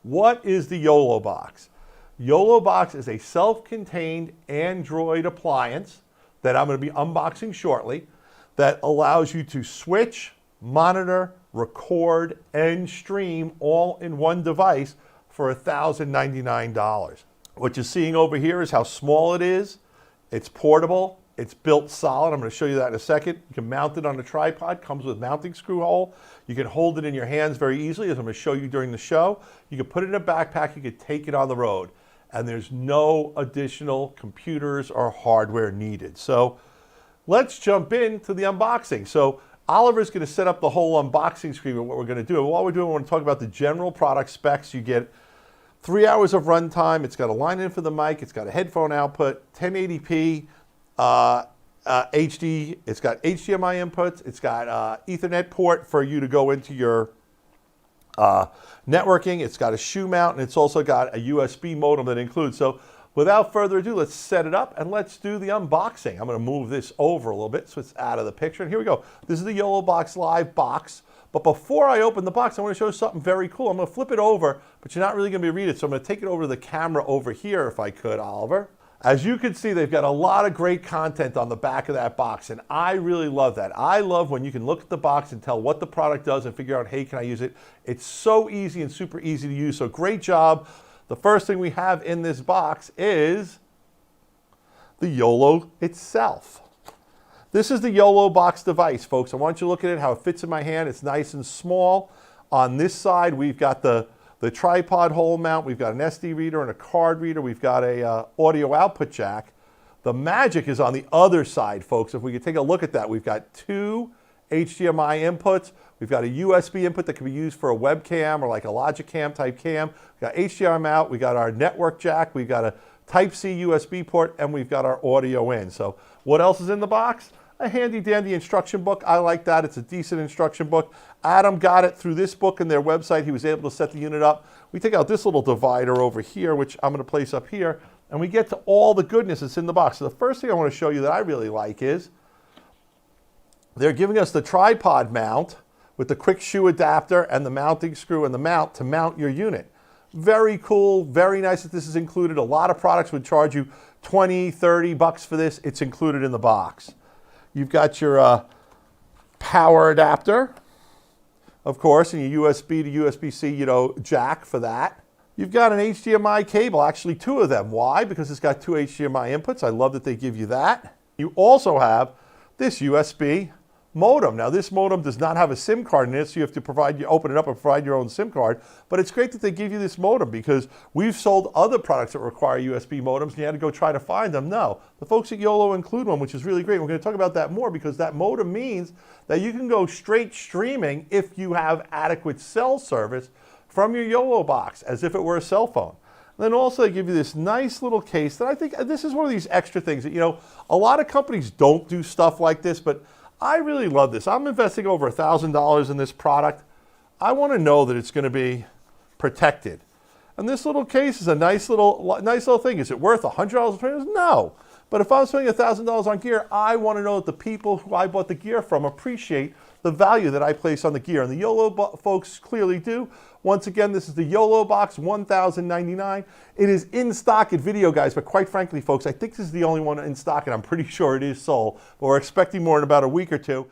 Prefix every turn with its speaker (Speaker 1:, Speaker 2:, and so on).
Speaker 1: What is the YoloBox? YoloBox is a self-contained Android appliance that I'm going to be unboxing shortly that allows you to switch, monitor, record, and stream all in one device for $1,099. What you're seeing over here is how small it is. It's portable. It's built solid. I'm going to show you that in a second. You can mount it on a tripod. Comes with a mounting screw hole. You can hold it in your hands very easily, as I'm going to show you during the show. You can put it in a backpack. You can take it on the road. And there's no additional computers or hardware needed. So let's jump into the unboxing. So Oliver's going to set up the whole unboxing screen of what we're going to do. And while we're doing, we're going to talk about the general product specs. You get 3 hours of runtime. It's got a line in for the mic. It's got a headphone output, 1080p. HD, it's got HDMI inputs, it's got Ethernet port for you to go into your networking, it's got a shoe mount, and it's also got a USB modem that includes. So without further ado, let's set it up and let's do the unboxing. I'm going to move this over a little bit so it's out of the picture. And here we go. This is the YoloBox Live box. But before I open the box, I want to show you something very cool. I'm going to flip it over, but you're not really going to be able to read it. So I'm going to take it over to the camera over here if I could, Oliver. As you can see, they've got a lot of great content on the back of that box, and I really love that. I love when you can look at the box and tell what the product does and figure out, hey, can I use it? It's so easy and super easy to use, so great job. The first thing we have in this box is the YOLO itself. This is the YoloBox device, folks. I want you to look at it, how it fits in my hand. It's nice and small. On this side, we've got the tripod hole mount, we've got an SD reader and a card reader, we've got a audio output jack. The magic is on the other side, folks. If we could take a look at that, we've got 2 HDMI inputs, we've got a USB input that can be used for a webcam or like a Logicam type cam, we've got HDMI out, we got our network jack, we've got a Type-C USB port, and we've got our audio in. So what else is in the box? A handy dandy instruction book. I like that. It's a decent instruction book. Adam got it through this book and their website. He was able to set the unit up. We take out this little divider over here, which I'm going to place up here, and we get to all the goodness that's in the box. So the first thing I want to show you that I really like is they're giving us the tripod mount with the quick shoe adapter and the mounting screw and the mount to mount your unit. Very cool, very nice that this is included. A lot of products would charge you $20, $30 for this. It's included in the box. You've got your power adapter, of course, and your USB to USB-C, jack for that. You've got an HDMI cable, actually 2 of them. Why? Because it's got 2 HDMI inputs. I love that they give you that. You also have this USB modem. Now, this modem does not have a SIM card in it, so you have to open it up and provide your own SIM card. But it's great that they give you this modem because we've sold other products that require USB modems, and you had to go try to find them. No, the folks at YOLO include one, which is really great. We're going to talk about that more because that modem means that you can go straight streaming if you have adequate cell service from your YoloBox, as if it were a cell phone. And then also they give you this nice little case that I think this is one of these extra things that, a lot of companies don't do stuff like this, but I really love this. I'm investing over $1,000 in this product. I want to know that it's going to be protected. And this little case is a nice little thing. Is it worth $100? No. But if I'm spending $1,000 on gear, I want to know that the people who I bought the gear from appreciate the value that I place on the gear. And the YOLO folks clearly do. Once again, this is the YoloBox $1,099. It is in stock at Videoguys, but quite frankly, folks, I think this is the only one in stock, and I'm pretty sure it is sold. But we're expecting more in about a week or 2.